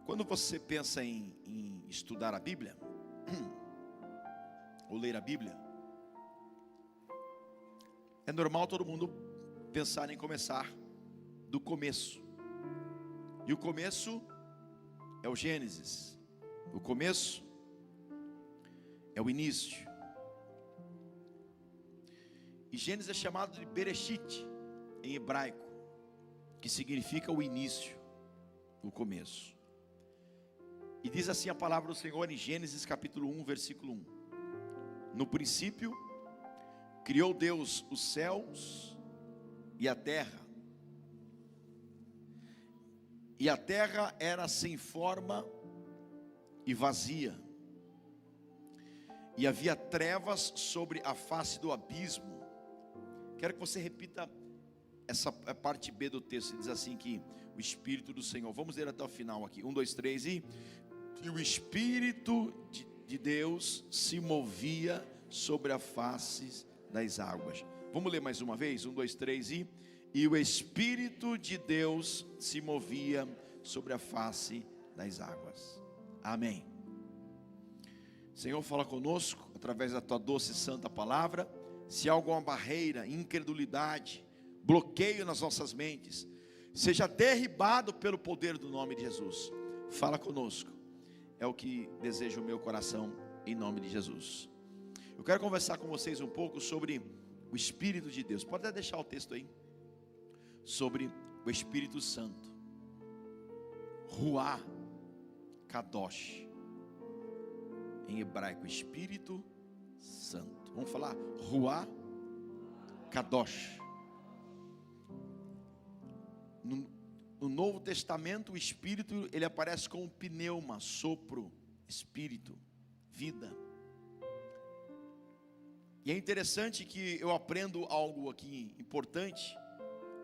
Quando você pensa em estudar a Bíblia, ou ler a Bíblia, é normal todo mundo pensar em começar do começo. E o começo é o Gênesis. O começo é o início. E Gênesis é chamado de Bereshit em hebraico, que significa o início, o começo. E diz assim a palavra do Senhor em Gênesis capítulo 1, versículo 1. No princípio, criou Deus os céus e a terra. E a terra era sem forma e vazia. E havia trevas sobre a face do abismo. Quero que você repita essa parte B do texto. Diz assim que o Espírito do Senhor, vamos ler até o final aqui, 1, 2, 3, e o Espírito de Deus se movia sobre a face das águas. Vamos ler mais uma vez, 1, 2, 3, e o Espírito de Deus se movia sobre a face das águas. Amém. Senhor, fala conosco através da tua doce e santa palavra. Se há alguma barreira, incredulidade, bloqueio nas nossas mentes, seja derribado pelo poder do nome de Jesus. Fala conosco, é o que deseja o meu coração, em nome de Jesus. Eu quero conversar com vocês um pouco sobre o Espírito de Deus. Pode até deixar o texto aí. Sobre o Espírito Santo, Ruá Kadosh, em hebraico, Espírito Santo. Vamos falar Ruá Kadosh. No Novo Testamento, o Espírito, ele aparece como pneuma, sopro, Espírito, vida. E é interessante que eu aprendo algo aqui importante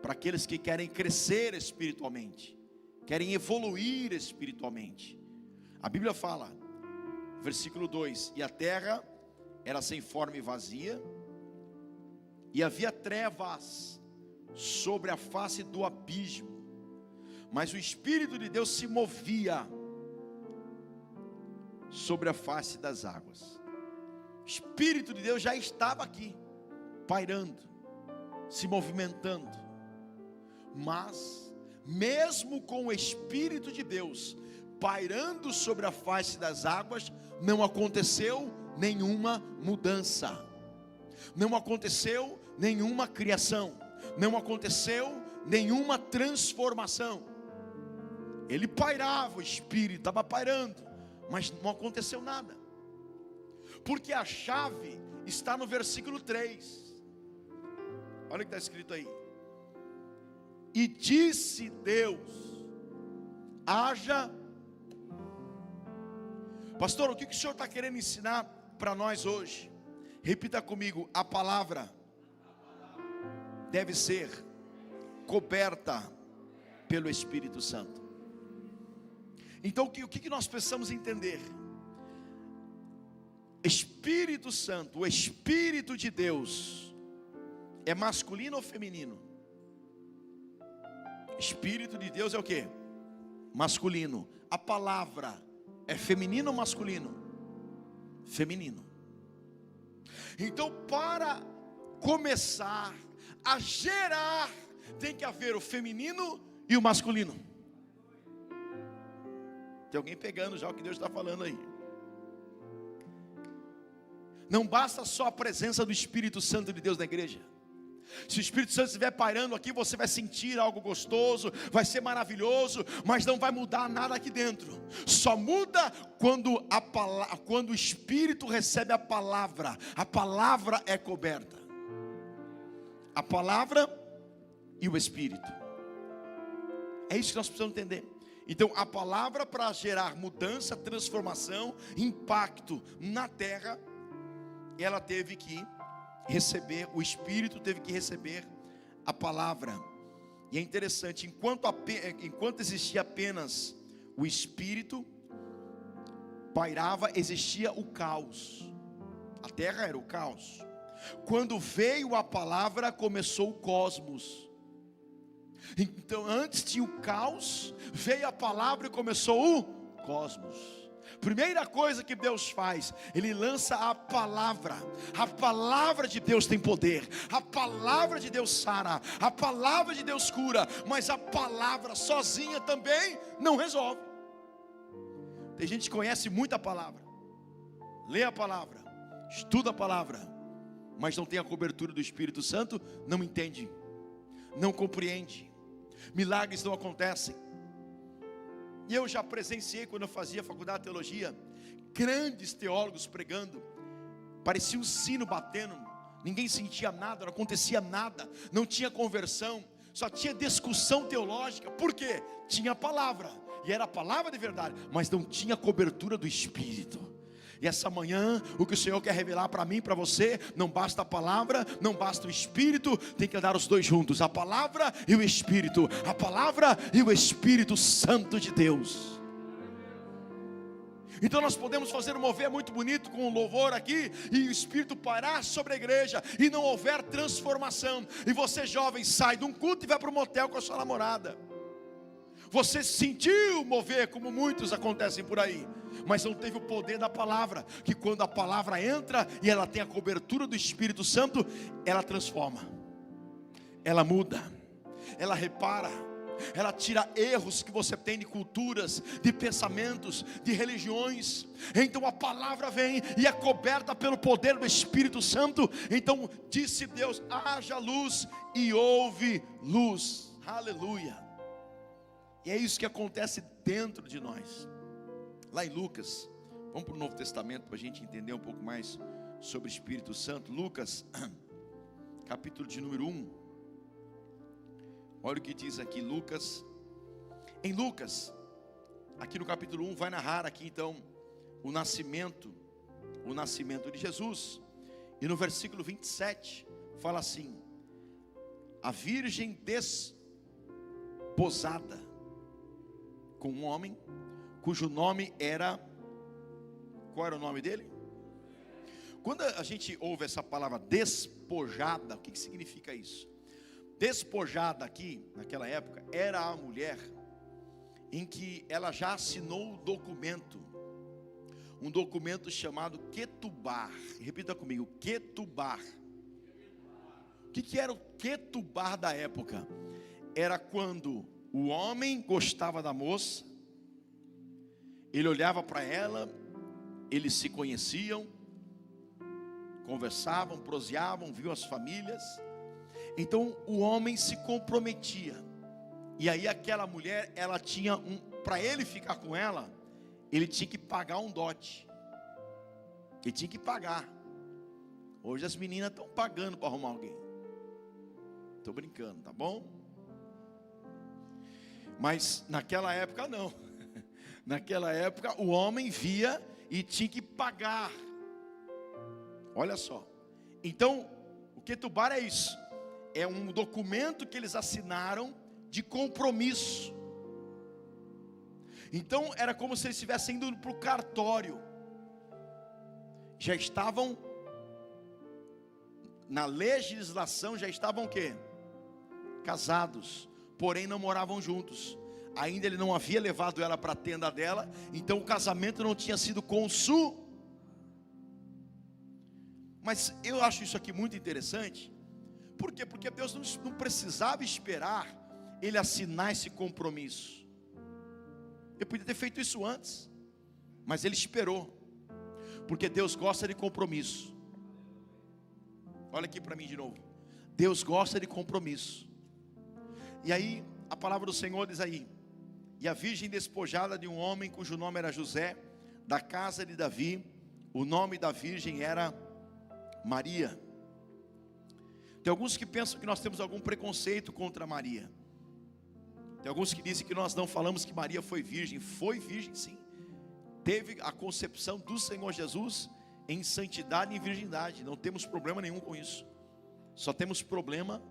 para aqueles que querem crescer espiritualmente, querem evoluir espiritualmente. A Bíblia fala, versículo 2: e a terra era sem forma e vazia, e havia trevas sobre a face do abismo, mas o Espírito de Deus se movia sobre a face das águas. O Espírito de Deus já estava aqui, pairando, se movimentando. Mas, mesmo com o Espírito de Deus pairando sobre a face das águas, não aconteceu nenhuma mudança, não aconteceu nenhuma criação, não aconteceu nenhuma transformação. Ele pairava, o Espírito estava pairando, mas não aconteceu nada. Porque a chave está no versículo 3. Olha o que está escrito aí. E disse Deus: haja. Pastor, o que o senhor está querendo ensinar para nós hoje? Repita comigo: a palavra deve ser coberta pelo Espírito Santo. Então o que nós precisamos entender? Espírito Santo, o Espírito de Deus, é masculino ou feminino? Espírito de Deus é o que? Masculino. A palavra é feminino ou masculino? Feminino. Então, para começar a gerar, tem que haver o feminino e o masculino. Tem alguém pegando já o que Deus está falando aí. Não basta só a presença do Espírito Santo de Deus na igreja. Se o Espírito Santo estiver pairando aqui, você vai sentir algo gostoso, vai ser maravilhoso, mas não vai mudar nada aqui dentro. Só muda quando o Espírito recebe a palavra é coberta. A palavra e o Espírito. É isso que nós precisamos entender. Então, a palavra, para gerar mudança, transformação, impacto na terra, ela teve que receber, o Espírito teve que receber a palavra. E é interessante, enquanto existia apenas o Espírito, pairava, existia o caos. A terra era o caos. Quando veio a palavra, começou o cosmos. Então antes tinha o caos, veio a palavra e começou o cosmos. Primeira coisa que Deus faz, Ele lança a palavra de Deus tem poder, a palavra de Deus sara, a palavra de Deus cura, mas a palavra sozinha também não resolve. Tem gente que conhece muito a palavra, lê a palavra, estuda a palavra, mas não tem a cobertura do Espírito Santo, não entende, não compreende, milagres não acontecem. E eu já presenciei, quando eu fazia faculdade de teologia, grandes teólogos pregando, parecia um sino batendo, ninguém sentia nada, não acontecia nada, não tinha conversão, só tinha discussão teológica. Por quê? Tinha a palavra, e era a palavra de verdade, mas não tinha cobertura do Espírito. E essa manhã, o que o Senhor quer revelar para mim, para você, não basta a palavra, não basta o Espírito, tem que andar os dois juntos, a palavra e o Espírito, a palavra e o Espírito Santo de Deus. Então nós podemos fazer um mover muito bonito com o louvor aqui, e o Espírito parar sobre a igreja, e não houver transformação, e você jovem sai de um culto e vai para um motel com a sua namorada. Você se sentiu mover, como muitos acontecem por aí, mas não teve o poder da palavra, que quando a palavra entra, e ela tem a cobertura do Espírito Santo, ela transforma, ela muda, ela repara, ela tira erros que você tem de culturas, de pensamentos, de religiões. Então a palavra vem e é coberta pelo poder do Espírito Santo. Então disse Deus: haja luz, e houve luz. Aleluia. E é isso que acontece dentro de nós. Lá em Lucas, vamos para o Novo Testamento para a gente entender um pouco mais sobre o Espírito Santo. Lucas, capítulo de número 1. Olha o que diz aqui Lucas. Em Lucas, aqui no capítulo 1, vai narrar aqui então o nascimento de Jesus. E no versículo 27 fala assim: a virgem desposada com um homem cujo nome era... Qual era o nome dele? Quando a gente ouve essa palavra despojada, o que significa isso? Despojada aqui, naquela época, era a mulher em que ela já assinou o documento, um documento chamado Ketubá. Repita comigo, Ketubá. O que era o Ketubá da época? Era quando o homem gostava da moça, ele olhava para ela, eles se conheciam, conversavam, proseavam, viam as famílias. Então o homem se comprometia, e aí aquela mulher, ela tinha para ele ficar com ela, ele tinha que pagar um dote, ele tinha que pagar. Hoje as meninas estão pagando para arrumar alguém, estou brincando, tá bom? Mas naquela época não. Naquela época o homem via e tinha que pagar. Olha só. Então o Ketubá é isso. É um documento que eles assinaram de compromisso. Então era como se eles estivessem indo para o cartório. Já estavam na legislação, já estavam o quê? Casados, porém não moravam juntos. Ainda ele não havia levado ela para a tenda dela, então o casamento não tinha sido consumado. Mas eu acho isso aqui muito interessante. Por quê? Porque Deus não precisava esperar ele assinar esse compromisso. Ele podia ter feito isso antes, mas ele esperou, porque Deus gosta de compromisso. Olha aqui para mim de novo. Deus gosta de compromisso. E aí a palavra do Senhor diz aí: e a virgem despojada de um homem cujo nome era José, da casa de Davi, o nome da virgem era Maria. Tem alguns que pensam que nós temos algum preconceito contra Maria. Tem alguns que dizem que nós não falamos que Maria foi virgem. Foi virgem sim. Teve a concepção do Senhor Jesus em santidade e em virgindade. Não temos problema nenhum com isso. Só temos problema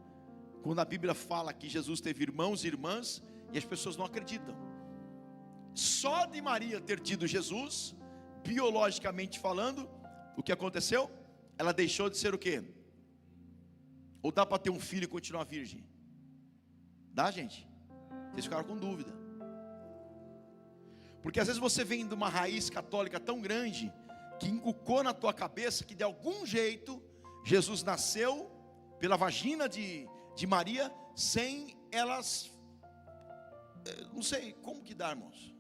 quando a Bíblia fala que Jesus teve irmãos e irmãs e as pessoas não acreditam. Só de Maria ter tido Jesus, biologicamente falando, o que aconteceu? Ela deixou de ser o quê? Ou dá para ter um filho e continuar virgem? Dá, gente? Vocês ficaram com dúvida. Porque às vezes você vem de uma raiz católica tão grande, que inculcou na tua cabeça que de algum jeito Jesus nasceu pela vagina de Maria, sem elas, não sei como que dá, irmãos.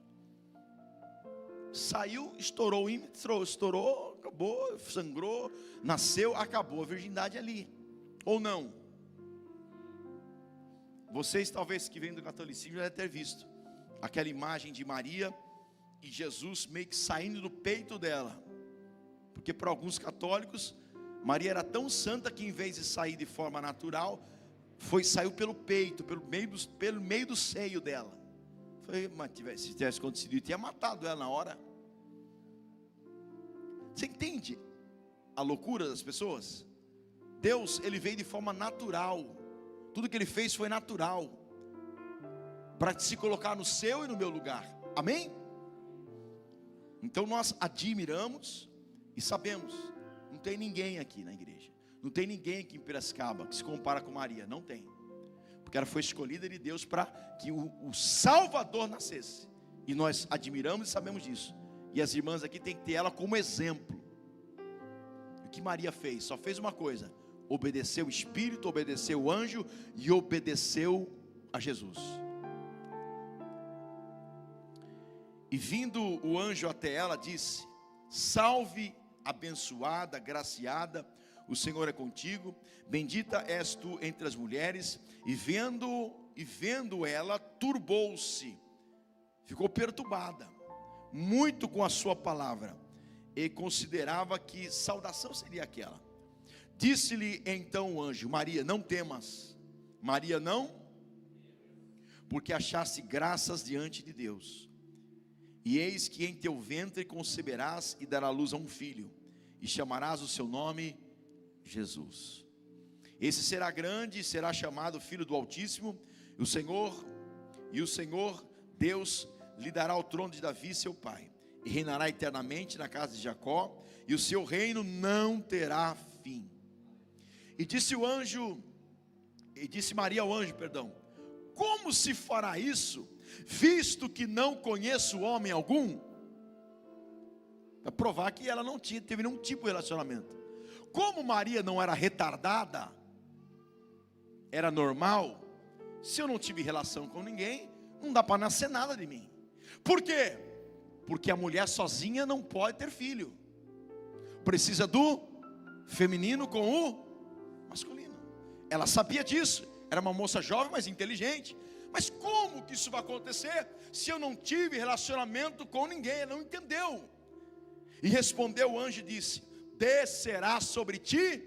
Saiu, estourou o ímã, estourou, acabou, sangrou, nasceu, acabou a virgindade ali. Ou não? Vocês talvez que vêm do catolicismo já devem ter visto aquela imagem de Maria e Jesus meio que saindo do peito dela. Porque para alguns católicos, Maria era tão santa que em vez de sair de forma natural, saiu pelo peito, pelo meio do seio dela. Mas se tivesse acontecido, tinha matado ela na hora. Você entende a loucura das pessoas? Deus, Ele veio de forma natural. Tudo que Ele fez foi natural, para se colocar no seu e no meu lugar. Amém? Então nós admiramos e sabemos, não tem ninguém aqui na igreja, não tem ninguém aqui em Piracicaba que se compara com Maria, não tem. Porque ela foi escolhida de Deus para que o Salvador nascesse. E nós admiramos e sabemos disso. E as irmãs aqui têm que ter ela como exemplo. O que Maria fez? Só fez uma coisa: obedeceu o Espírito, obedeceu o anjo e obedeceu a Jesus. E vindo o anjo até ela, disse: salve, abençoada, graciada, o Senhor é contigo, bendita és tu entre as mulheres. E vendo ela, turbou-se, ficou perturbada muito com a sua palavra, e considerava que saudação seria aquela. Disse-lhe então o anjo: Maria, não temas. Maria, não, porque achaste graças diante de Deus. E eis que em teu ventre conceberás e darás luz a um filho, e chamarás o seu nome Jesus. Esse será grande e será chamado Filho do Altíssimo. E o Senhor Deus lhe dará o trono de Davi seu pai, e reinará eternamente na casa de Jacó, e o seu reino não terá fim. E disse Maria ao anjo, como se fará isso, visto que não conheço homem algum? Para provar que ela não teve nenhum tipo de relacionamento. Como Maria não era retardada, era normal, se eu não tive relação com ninguém, não dá para nascer nada de mim. Por quê? Porque a mulher sozinha não pode ter filho, precisa do feminino com o masculino. Ela sabia disso, era uma moça jovem, mas inteligente. Mas como que isso vai acontecer se eu não tive relacionamento com ninguém? Ela não entendeu. E respondeu o anjo e disse: descerá sobre ti.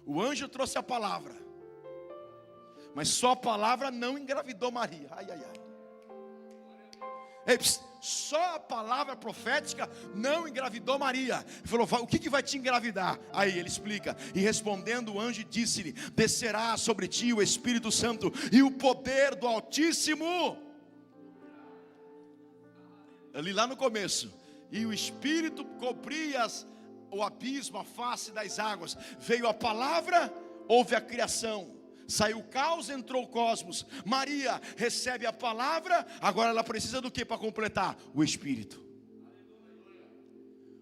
O anjo trouxe a palavra, mas só a palavra não engravidou Maria. Só a palavra profética não engravidou Maria. Ele falou: o que vai te engravidar? Aí ele explica: e respondendo o anjo disse-lhe: descerá sobre ti o Espírito Santo, e o poder do Altíssimo. Ali lá no começo, e o Espírito cobria o abismo, a face das águas. Veio a palavra, houve a criação. Saiu o caos, entrou o cosmos. Maria recebe a palavra, agora ela precisa do que para completar? O Espírito.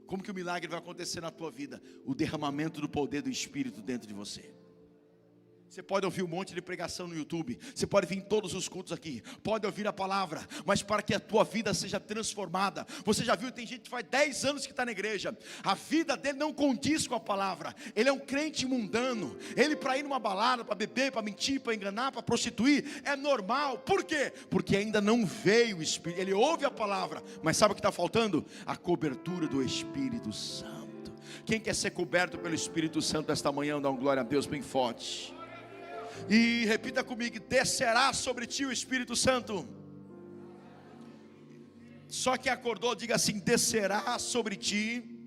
Como que o milagre vai acontecer na tua vida? O derramamento do poder do Espírito dentro de você. Você pode ouvir um monte de pregação no YouTube, você pode vir em todos os cultos aqui, pode ouvir a palavra, mas para que a tua vida seja transformada, você já viu, tem gente que faz 10 anos que está na igreja, a vida dele não condiz com a palavra, ele é um crente mundano, ele para ir numa balada, para beber, para mentir, para enganar, para prostituir, é normal. Por quê? Porque ainda não veio o Espírito. Ele ouve a palavra, mas sabe o que está faltando? A cobertura do Espírito Santo. Quem quer ser coberto pelo Espírito Santo esta manhã, dá uma glória a Deus bem forte. E repita comigo: descerá sobre ti o Espírito Santo. Só que acordou, diga assim: descerá sobre ti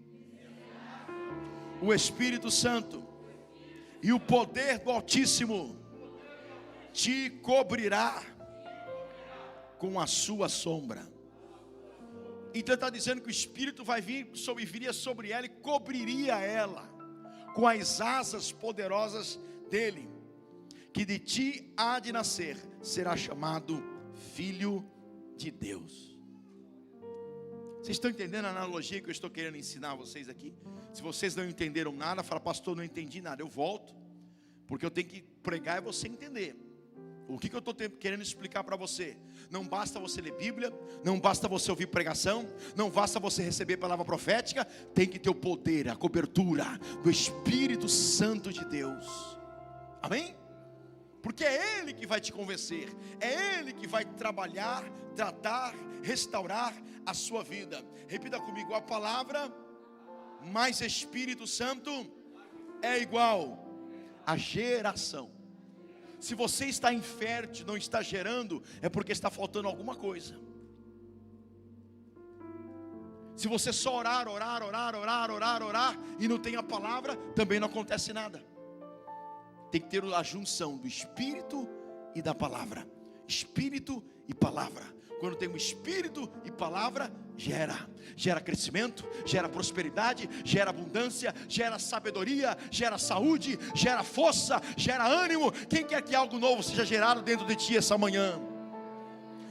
o Espírito Santo, e o poder do Altíssimo te cobrirá com a sua sombra. Então está dizendo que o Espírito viria sobre ela e cobriria ela com as asas poderosas dele. que de ti há de nascer será chamado Filho de Deus. Vocês estão entendendo a analogia que eu estou querendo ensinar a vocês aqui? Se vocês não entenderam nada, fala: pastor, não entendi nada. Eu volto, porque eu tenho que pregar e você entender. O que eu estou querendo explicar para você? Não basta você ler Bíblia, não basta você ouvir pregação, não basta você receber palavra profética, tem que ter o poder, a cobertura do Espírito Santo de Deus. Amém? Porque é Ele que vai te convencer, é Ele que vai trabalhar, tratar, restaurar a sua vida. Repita comigo: a palavra mais Espírito Santo é igual a geração. Se você está infértil, não está gerando, é porque está faltando alguma coisa. Se você só orar e não tem a palavra, também não acontece nada. Tem que ter a junção do Espírito e da palavra. Espírito e palavra. Quando tem o Espírito e palavra, gera crescimento, gera prosperidade, gera abundância, gera sabedoria, gera saúde, gera força, gera ânimo. Quem quer que algo novo seja gerado dentro de ti essa manhã?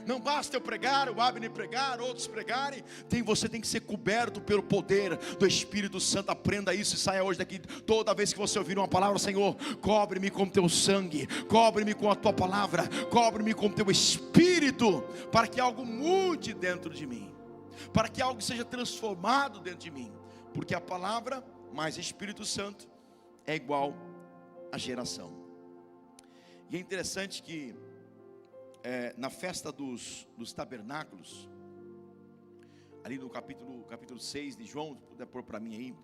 Não basta eu pregar, o Abner pregar, outros pregarem. Você tem que ser coberto pelo poder do Espírito Santo. Aprenda isso e saia hoje daqui. Toda vez que você ouvir uma palavra: Senhor, cobre-me com teu sangue, cobre-me com a tua palavra, cobre-me com teu Espírito, para que algo mude dentro de mim, para que algo seja transformado dentro de mim. Porque a palavra mais Espírito Santo é igual a geração. E é interessante que na festa dos tabernáculos, ali no capítulo 6 de João, se puder pôr para mim aí,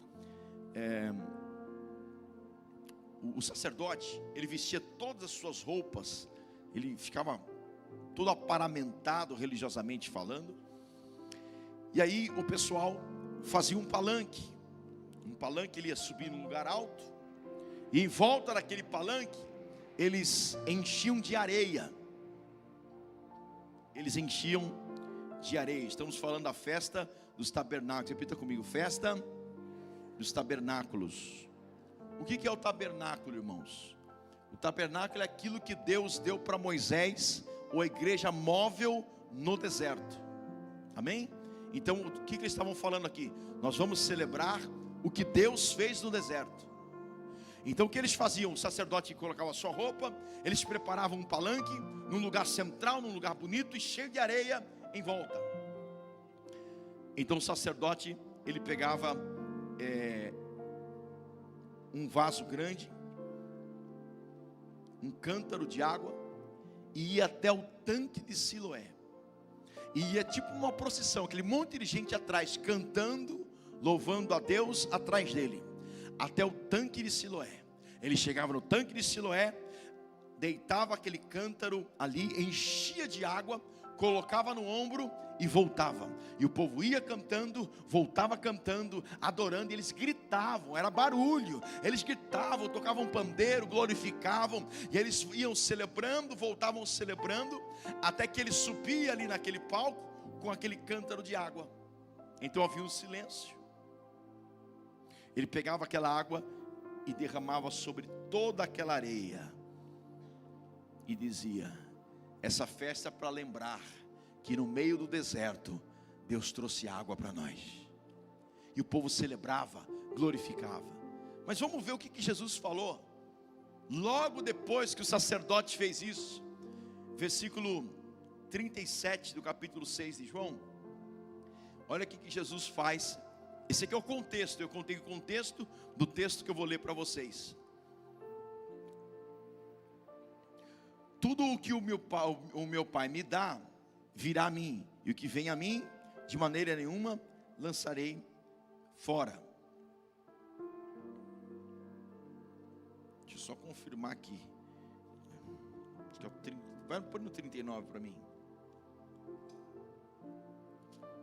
o sacerdote, ele vestia todas as suas roupas, ele ficava todo aparamentado religiosamente falando, e aí o pessoal fazia um palanque, ele ia subir num lugar alto, e em volta daquele palanque, eles enchiam de areia. Estamos falando da festa dos tabernáculos. Repita comigo: festa dos tabernáculos. O que é o tabernáculo, irmãos? O tabernáculo é aquilo que Deus deu para Moisés, ou a igreja móvel no deserto. Amém? Então, o que eles estavam falando aqui? Nós vamos celebrar o que Deus fez no deserto. Então o que eles faziam? O sacerdote colocava a sua roupa, eles preparavam um palanque num lugar central, num lugar bonito e cheio de areia em volta. Então o sacerdote, ele pegava um vaso grande, um cântaro de água, e ia até o tanque de Siloé. E ia tipo uma procissão, aquele monte de gente atrás, cantando, louvando a Deus atrás dele, até o tanque de Siloé. Ele chegava no tanque de Siloé, deitava aquele cântaro ali, enchia de água, colocava no ombro e voltava. E o povo ia cantando, voltava cantando, adorando, e eles gritavam, era barulho. Eles gritavam, tocavam pandeiro, glorificavam, e eles iam celebrando, voltavam celebrando, até que ele subia ali naquele palco com aquele cântaro de água. Então havia um silêncio. Ele pegava aquela água e derramava sobre toda aquela areia, e dizia: essa festa é para lembrar que no meio do deserto Deus trouxe água para nós. E o povo celebrava, glorificava. Mas vamos ver o que Jesus falou logo depois que o sacerdote fez isso. Versículo 37 do capítulo 6 de João. Olha o que Jesus faz. Esse aqui é o contexto. Eu contei o contexto do texto que eu vou ler para vocês. Tudo o que o meu pai me dá virá a mim, e o que vem a mim, de maneira nenhuma lançarei fora. Deixa eu só confirmar aqui. Acho que é o 30, vai pôr no 39 para mim.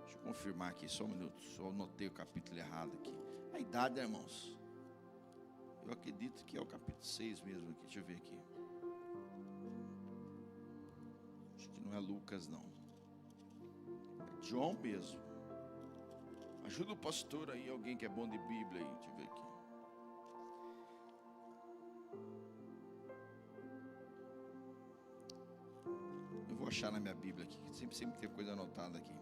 Deixa eu confirmar aqui, só um minuto. Só anotei o capítulo errado aqui. A idade, né, irmãos? Eu acredito que é o capítulo 6 mesmo aqui. Deixa eu ver aqui. Acho que não é Lucas, não. É João mesmo. Ajuda o pastor aí, alguém que é bom de Bíblia aí. Deixa eu ver aqui. eu achar na minha Bíblia aqui, sempre tem coisa anotada aqui.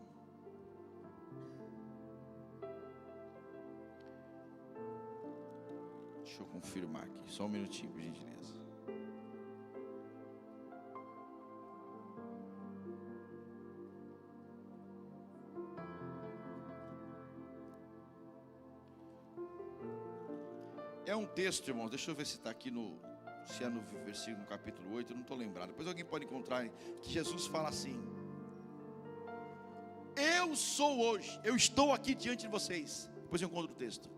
Deixa eu confirmar aqui, só um minutinho, por gentileza. É um texto, irmãos, deixa eu ver se está aqui se é no versículo, no capítulo 8, eu não estou lembrado. Depois alguém pode encontrar, que Jesus fala assim: eu sou hoje, eu estou aqui diante de vocês. Depois eu encontro o texto.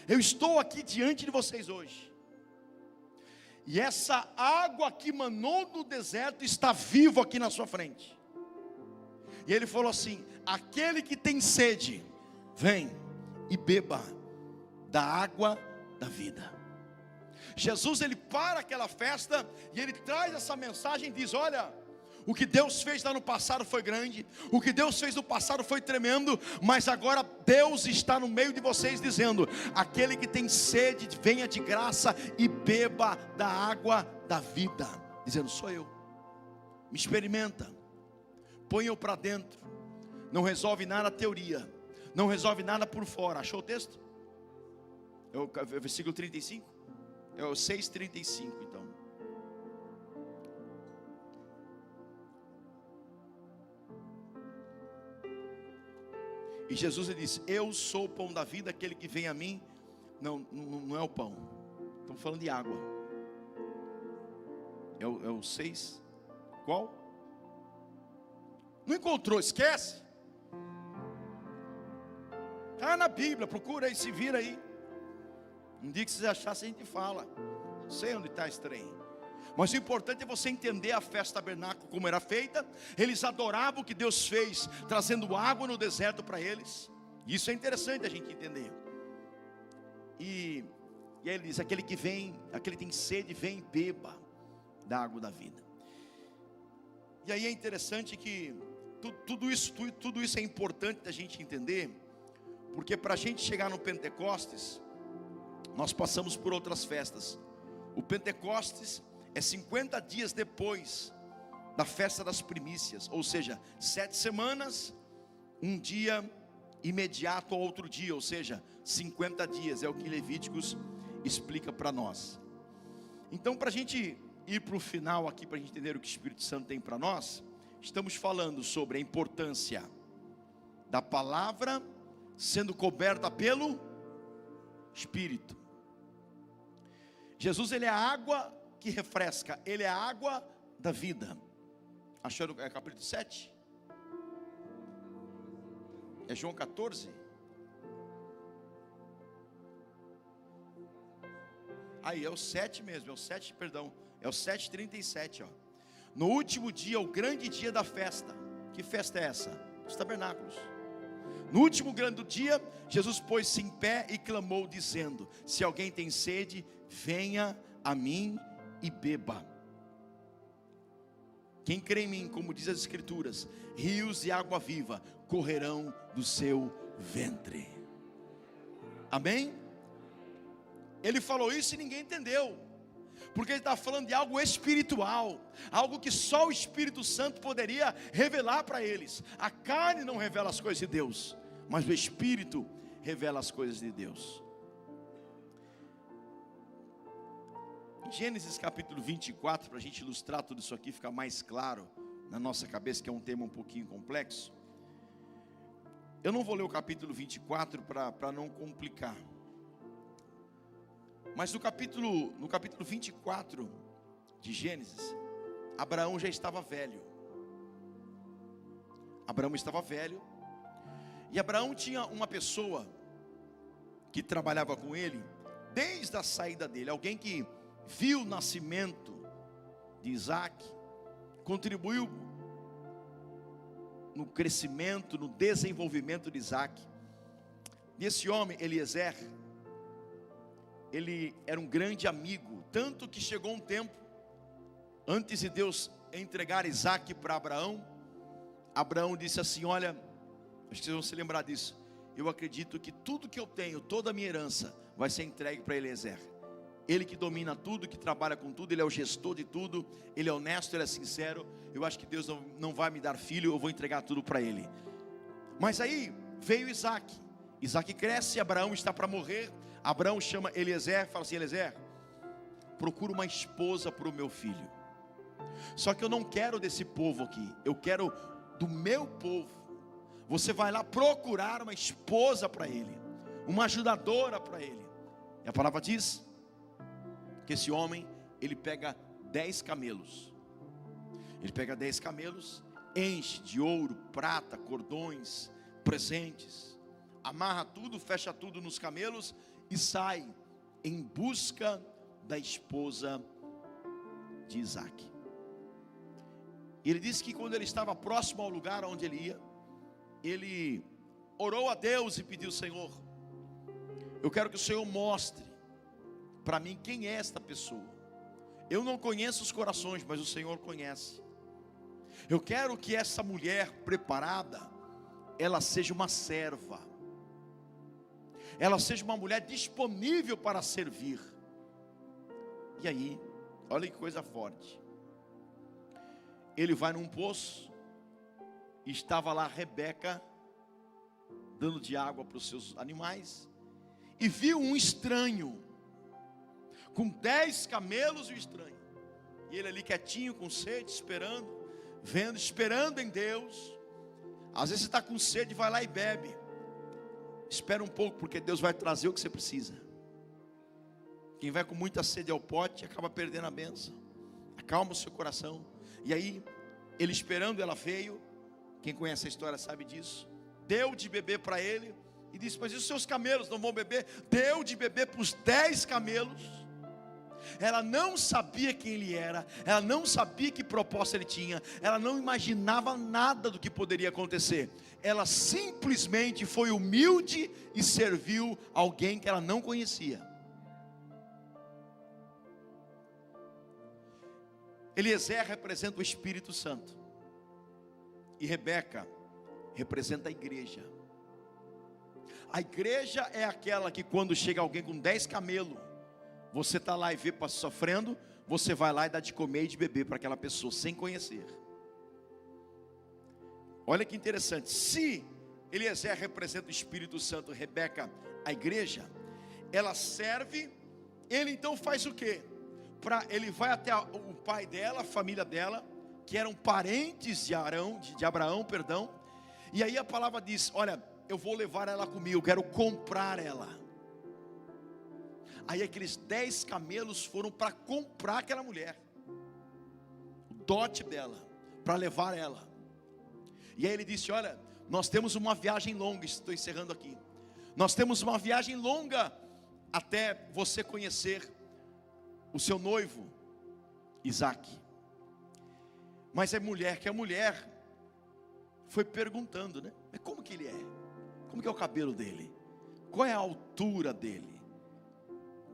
Eu estou aqui diante de vocês hoje. E essa água que manou no deserto está vivo aqui na sua frente. E ele falou assim: aquele que tem sede, vem e beba da água da vida. Jesus, ele para aquela festa e ele traz essa mensagem e diz: olha, o que Deus fez lá no passado foi grande, o que Deus fez no passado foi tremendo, mas agora Deus está no meio de vocês dizendo: aquele que tem sede, venha de graça e beba da água da vida. Dizendo: sou eu, me experimenta, põe eu para dentro. Não resolve nada a teoria, não resolve nada por fora. Achou o texto? É o versículo 35? É o 6:35 então. E Jesus ele disse: eu sou o pão da vida, aquele que vem a mim. Não é o pão, estamos falando de água. É o 6. Qual? Não encontrou, esquece. Está na Bíblia, procura aí, se vira aí. Um dia que vocês achassem, a gente fala. Não sei onde está esse trem. Mas o importante é você entender a festa tabernáculo como era feita. Eles adoravam o que Deus fez, trazendo água no deserto para eles. Isso é interessante a gente entender. E aí ele diz: aquele que vem, aquele que tem sede, vem e beba da água da vida. E aí é interessante que tudo isso é importante da gente entender. Porque para a gente chegar no Pentecostes, nós passamos por outras festas. O Pentecostes é 50 dias depois da festa das primícias, ou seja, 7 semanas, um dia imediato ao outro dia, ou seja, 50 dias, é o que Levíticos explica para nós. Então, para a gente ir para o final aqui, para a gente entender o que o Espírito Santo tem para nós, estamos falando sobre a importância da palavra sendo coberta pelo Espírito. Jesus, ele é a água que refresca, ele é a água da vida. Acharam? É capítulo 7? É João 14? Aí é o 7 mesmo, é o 7, perdão, é o 7:37, ó. No último dia, o grande dia da festa. Que festa é essa? Os tabernáculos. No último grande dia, Jesus pôs-se em pé e clamou dizendo: se alguém tem sede, venha a mim e beba. Quem crê em mim, como diz as Escrituras, rios de água viva correrão do seu ventre. Amém? Ele falou isso e ninguém entendeu, porque ele está falando de algo espiritual, algo que só o Espírito Santo poderia revelar para eles. A carne não revela as coisas de Deus, mas o Espírito revela as coisas de Deus. Em Gênesis capítulo 24, para a gente ilustrar tudo isso aqui, ficar mais claro na nossa cabeça, que é um tema um pouquinho complexo. Eu não vou ler o capítulo 24 para não complicar. Mas no capítulo 24 de Gênesis, Abraão já estava velho. Abraão estava velho. E Abraão tinha uma pessoa que trabalhava com ele desde a saída dele. Alguém que viu o nascimento de Isaac, contribuiu no crescimento, no desenvolvimento de Isaac. E esse homem, Eliezer, ele era um grande amigo, tanto que chegou um tempo, antes de Deus entregar Isaac para Abraão, Abraão disse assim: olha, acho que vocês vão se lembrar disso, eu acredito que tudo que eu tenho, toda a minha herança, vai ser entregue para Eliezer. Ele que domina tudo, que trabalha com tudo, Ele é o gestor de tudo, Ele é honesto, Ele é sincero. Eu acho que Deus não vai me dar filho, eu vou entregar tudo para Ele. Mas aí veio Isaac. Isaac cresce, Abraão está para morrer. Abraão chama Eliezer, fala assim: Eliezer, procura uma esposa para o meu filho. Só que eu não quero desse povo aqui, eu quero do meu povo. Você vai lá procurar uma esposa para ele, uma ajudadora para ele. E a palavra diz que esse homem, ele pega 10 camelos. Ele pega 10 camelos, enche de ouro, prata, cordões, presentes, amarra tudo, fecha tudo nos camelos e sai em busca da esposa de Isaac. Ele disse que quando ele estava próximo ao lugar onde ele ia, ele orou a Deus e pediu: Senhor, eu quero que o Senhor mostre para mim quem é esta pessoa. Eu não conheço os corações, mas o Senhor conhece. Eu quero que essa mulher preparada, ela seja uma serva, ela seja uma mulher disponível para servir. E aí, olha que coisa forte. Ele vai num poço, e estava lá Rebeca, dando de água para os seus animais, e viu um estranho, com 10 camelos e um estranho, e ele ali quietinho, com sede, esperando, vendo, esperando em Deus. Às vezes você está com sede, vai lá e bebe. Espera um pouco, porque Deus vai trazer o que você precisa. Quem vai com muita sede ao pote, acaba perdendo a bênção. Acalma o seu coração. E aí, ele esperando, ela veio. Quem conhece a história sabe disso. Deu de beber para ele, e disse: mas e os seus camelos não vão beber? Deu de beber para os 10 camelos. Ela não sabia quem ele era, ela não sabia que proposta ele tinha, ela não imaginava nada do que poderia acontecer. Ela simplesmente foi humilde e serviu alguém que ela não conhecia. Eliezer representa o Espírito Santo, e Rebeca representa a igreja. A igreja é aquela que quando chega alguém com 10 camelos, você está lá e vê sofrendo, você vai lá e dá de comer e de beber para aquela pessoa, sem conhecer. Olha que interessante, se Eliezer representa o Espírito Santo, Rebeca a igreja, ela serve, ele então faz o quê? Ele vai até o pai dela, a família dela, que eram parentes de Abraão, e aí a palavra diz: olha, eu vou levar ela comigo, eu quero comprar ela. Aí aqueles 10 camelos foram para comprar aquela mulher, o dote dela, para levar ela. E aí ele disse: olha, nós temos uma viagem longa, estou encerrando aqui. Nós temos uma viagem longa até você conhecer o seu noivo, Isaac. Mas a mulher foi perguntando, né? Mas como que ele é? Como que é o cabelo dele? Qual é a altura dele?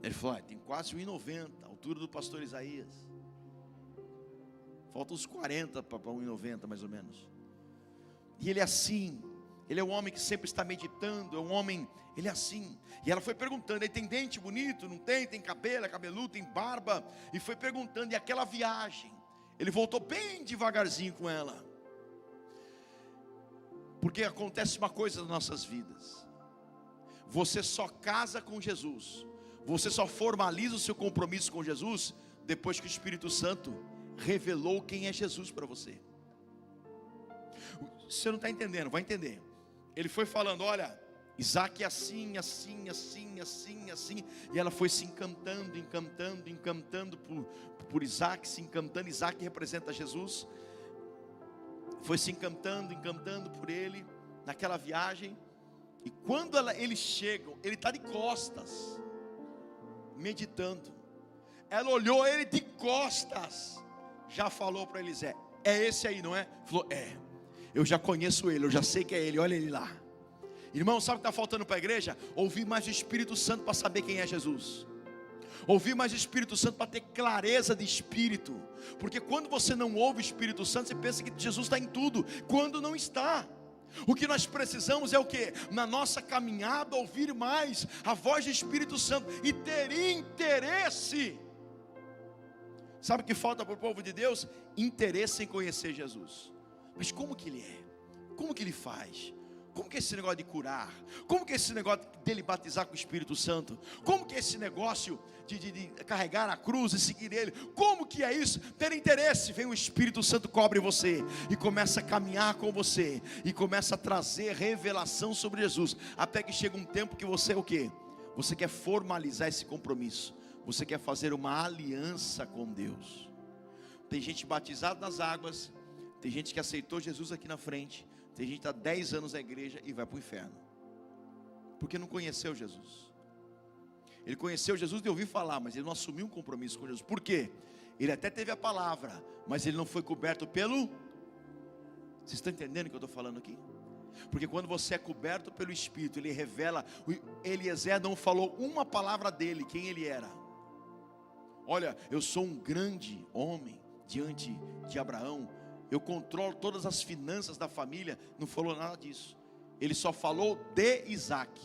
Ele falou: tem quase 1,90, a altura do pastor Isaías. Falta uns 40 para 1,90 mais ou menos. E ele é assim, ele é um homem que sempre está meditando, é um homem, ele é assim. E ela foi perguntando: ele tem dente bonito? Não tem? Tem cabelo, é cabeludo, tem barba? E foi perguntando, e aquela viagem, ele voltou bem devagarzinho com ela. Porque acontece uma coisa nas nossas vidas: você só casa com Jesus, você só formaliza o seu compromisso com Jesus depois que o Espírito Santo revelou quem é Jesus para você. Você não está entendendo, vai entender. Ele foi falando: olha, Isaac é assim, assim, assim, assim, assim. E ela foi se encantando por Isaac, se encantando. Isaac representa Jesus. Foi se encantando por ele naquela viagem. E quando eles chegam, ele está de costas, meditando. Ela olhou ele de costas, já falou para Elisé: é esse aí, não é? Falou: é, eu já conheço ele, eu já sei que é ele, olha ele lá. Irmão, sabe o que está faltando para a igreja? Ouvir mais o Espírito Santo para saber quem é Jesus. Ouvir mais o Espírito Santo para ter clareza de espírito. Porque quando você não ouve o Espírito Santo, você pensa que Jesus está em tudo, quando não está. O que nós precisamos é o quê? Na nossa caminhada, ouvir mais a voz do Espírito Santo e ter interesse. Sabe o que falta para o povo de Deus? Interesse em conhecer Jesus. Mas como que Ele é? Como que Ele faz? Como que é esse negócio de curar? Como que é esse negócio dele batizar com o Espírito Santo? Como que é esse negócio de carregar a cruz e seguir Ele? Como que é isso? Ter interesse. Vem o Espírito Santo, cobre você e começa a caminhar com você e começa a trazer revelação sobre Jesus, até que chega um tempo que você o quê? Você quer formalizar esse compromisso. Você quer fazer uma aliança com Deus. Tem gente batizada nas águas, tem gente que aceitou Jesus aqui na frente, tem gente que está 10 anos na igreja e vai para o inferno, porque não conheceu Jesus. Ele conheceu Jesus de ouvir falar, mas ele não assumiu um compromisso com Jesus. Por quê? Ele até teve a palavra, mas ele não foi coberto pelo... Vocês estão entendendo o que eu estou falando aqui? Porque quando você é coberto pelo Espírito, Ele revela. Eliezer não falou uma palavra dele, quem ele era. Olha, eu sou um grande homem diante de Abraão, eu controlo todas as finanças da família. Não falou nada disso. Ele só falou de Isaac.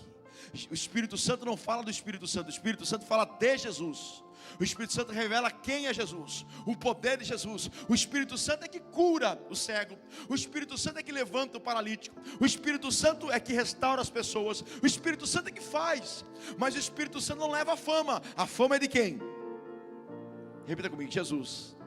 O Espírito Santo não fala do Espírito Santo, o Espírito Santo fala de Jesus. O Espírito Santo revela quem é Jesus, o poder de Jesus. O Espírito Santo é que cura o cego. O Espírito Santo é que levanta o paralítico. O Espírito Santo é que restaura as pessoas. O Espírito Santo é que faz. Mas o Espírito Santo não leva a fama. A fama é de quem? Repita comigo: Jesus.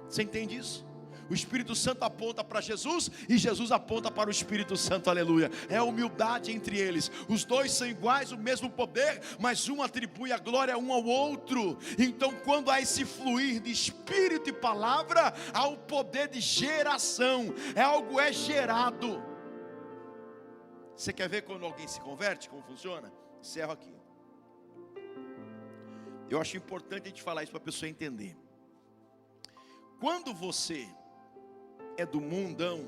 Você entende isso? O Espírito Santo aponta para Jesus e Jesus aponta para o Espírito Santo, aleluia. É a humildade entre eles. Os dois são iguais, o mesmo poder, mas um atribui a glória um ao outro. Então, quando há esse fluir de Espírito e palavra, há o poder de geração. Algo é gerado. Você quer ver quando alguém se converte, como funciona? Encerro aqui. Eu acho importante a gente falar isso para a pessoa entender. Quando você é do mundão,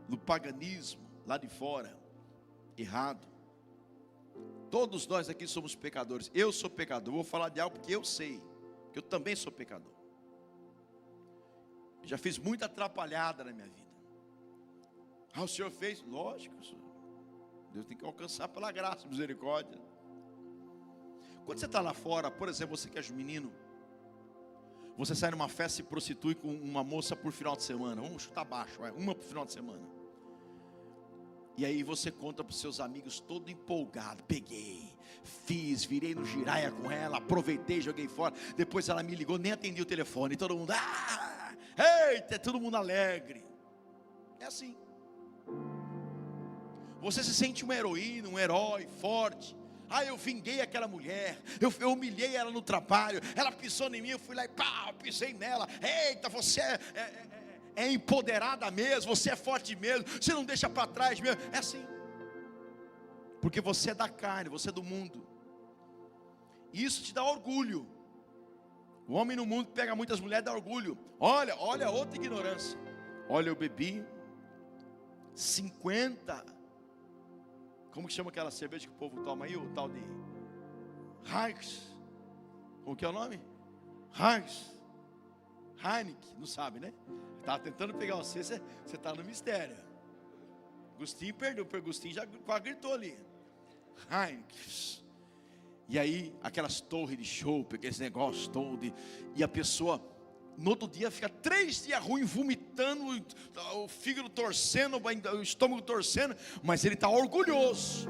do paganismo, lá de fora, errado. Todos nós aqui somos pecadores. Eu sou pecador, vou falar de algo porque eu sei, que eu também sou pecador. Já fiz muita atrapalhada na minha vida. Ah, o Senhor fez? Lógico, Deus tem que alcançar pela graça e misericórdia. Quando você está lá fora, por exemplo, você que é menino, você sai numa festa e se prostitui com uma moça por final de semana. Vamos chutar baixo, uma por final de semana. E aí você conta para os seus amigos todo empolgado. Peguei, fiz, virei no giraia com ela, aproveitei, joguei fora. Depois ela me ligou, nem atendi o telefone. E todo mundo, eita, todo mundo alegre. É assim. Você se sente uma heroína, um herói forte. Eu vinguei aquela mulher, eu humilhei ela no trabalho, ela pisou em mim, eu fui lá e pá, pisei nela. Eita, você é empoderada mesmo, você é forte mesmo, você não deixa para trás mesmo. É assim, porque você é da carne, você é do mundo, e isso te dá orgulho. O homem no mundo pega muitas mulheres, dá orgulho. Olha outra ignorância. Olha, eu bebi 50... Como que chama aquela cerveja que o povo toma aí? O tal de Heineken. Como que é o nome? Heineken, não sabe, né? Estava tentando pegar você está no mistério. Agostinho perdeu, porque Agostinho já quase gritou ali. Heineken. E aí, aquelas torres de chope, aqueles negócios todos. E a pessoa, no outro dia, fica 3 dias ruim, vomitando, o fígado torcendo, o estômago torcendo, mas ele está orgulhoso,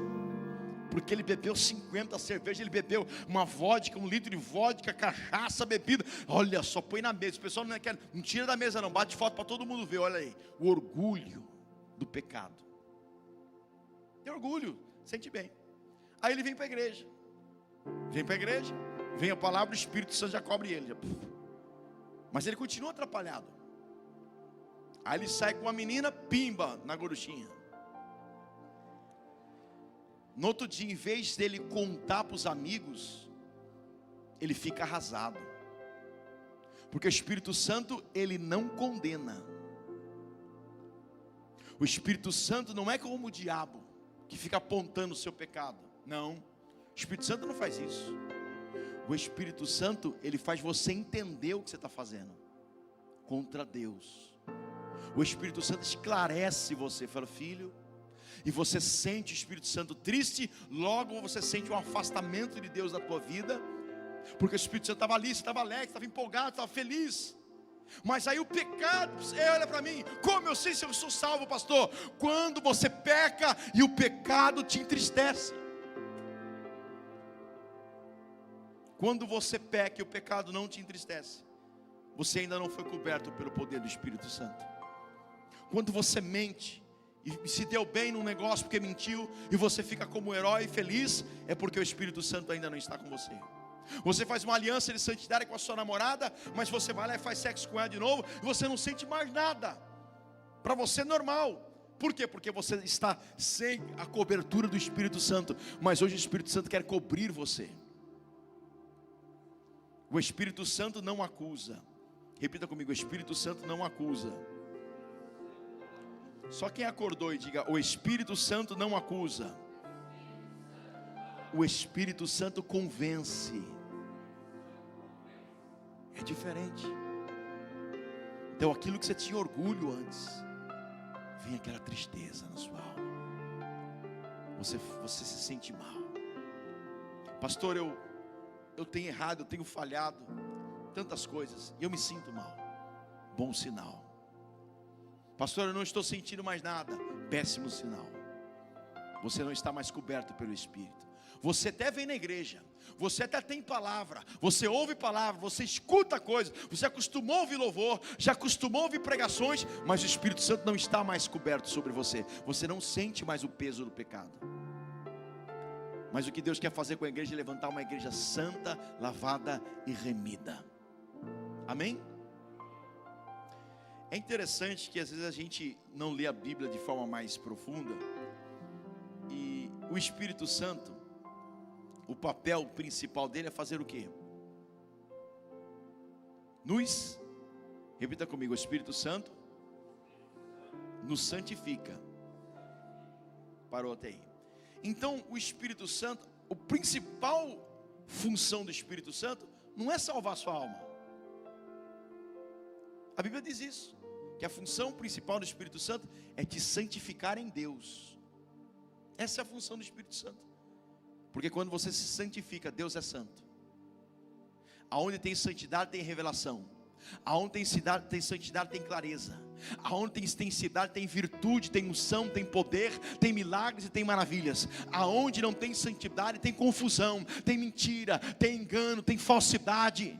porque ele bebeu 50 cervejas, ele bebeu uma vodka, 1 litro de vodka, cachaça, bebida. Olha só, põe na mesa, o pessoal não tira da mesa não, bate foto para todo mundo ver. Olha aí, o orgulho do pecado. Tem orgulho, sente bem. Aí ele vem para a igreja, vem a palavra, o Espírito Santo já cobre ele, mas ele continua atrapalhado. Aí ele sai com a menina, pimba, na gorduchinha. No outro dia, em vez dele contar para os amigos, ele fica arrasado. Porque o Espírito Santo, ele não condena. O Espírito Santo não é como o diabo, que fica apontando o seu pecado. Não, o Espírito Santo não faz isso. O Espírito Santo, ele faz você entender o que você está fazendo contra Deus. O Espírito Santo esclarece você. Fala, filho. E você sente o Espírito Santo triste, logo você sente um afastamento de Deus da tua vida, porque o Espírito Santo estava ali, você estava alegre, estava empolgado, estava feliz. Mas aí o pecado, olha para mim, como eu sei se eu sou salvo, pastor? Quando você peca e o pecado te entristece. Quando você peca e o pecado não te entristece, você ainda não foi coberto pelo poder do Espírito Santo. Quando você mente e se deu bem num negócio porque mentiu, e você fica como herói feliz, é porque o Espírito Santo ainda não está com você. Você faz uma aliança de santidade com a sua namorada, mas você vai lá e faz sexo com ela de novo, e você não sente mais nada. Para você é normal. Por quê? Porque você está sem a cobertura do Espírito Santo. Mas hoje o Espírito Santo quer cobrir você. O Espírito Santo não acusa. Repita comigo, o Espírito Santo não acusa. Só quem acordou e diga, o Espírito Santo não acusa. O Espírito Santo convence. É diferente. Então aquilo que você tinha orgulho antes, vem aquela tristeza na sua alma. Você se sente mal. Pastor, eu tenho errado, eu tenho falhado tantas coisas, e eu me sinto mal. Bom sinal. Pastor, eu não estou sentindo mais nada. Péssimo sinal. Você não está mais coberto pelo Espírito. Você até vem na igreja, você até tem palavra, você ouve palavra, você escuta coisas, você acostumou a ouvir louvor, já acostumou a ouvir pregações, mas o Espírito Santo não está mais coberto sobre você. Você não sente mais o peso do pecado. Mas o que Deus quer fazer com a igreja é levantar uma igreja santa, lavada e remida. Amém? É interessante que às vezes a gente não lê a Bíblia de forma mais profunda. E o Espírito Santo, o papel principal dele é fazer o quê? Repita comigo, o Espírito Santo nos santifica. Parou até aí. Então o Espírito Santo, a principal função do Espírito Santo não é salvar a sua alma. A Bíblia diz isso, que a função principal do Espírito Santo é te santificar em Deus. Essa é a função do Espírito Santo. Porque quando você se santifica, Deus é santo. Aonde tem santidade tem revelação. Aonde tem santidade tem clareza. Aonde tem intensidade tem virtude, tem unção, tem poder, tem milagres e tem maravilhas. Aonde não tem santidade tem confusão, tem mentira, tem engano, tem falsidade.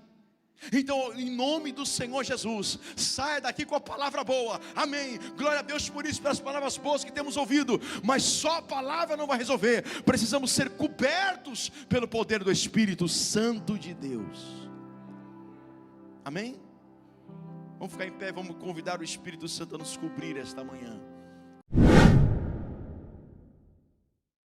Então, em nome do Senhor Jesus, saia daqui com a palavra boa, amém, glória a Deus por isso, pelas palavras boas que temos ouvido. Mas só a palavra não vai resolver, precisamos ser cobertos pelo poder do Espírito Santo de Deus, amém? Vamos ficar em pé, vamos convidar o Espírito Santo a nos cobrir esta manhã.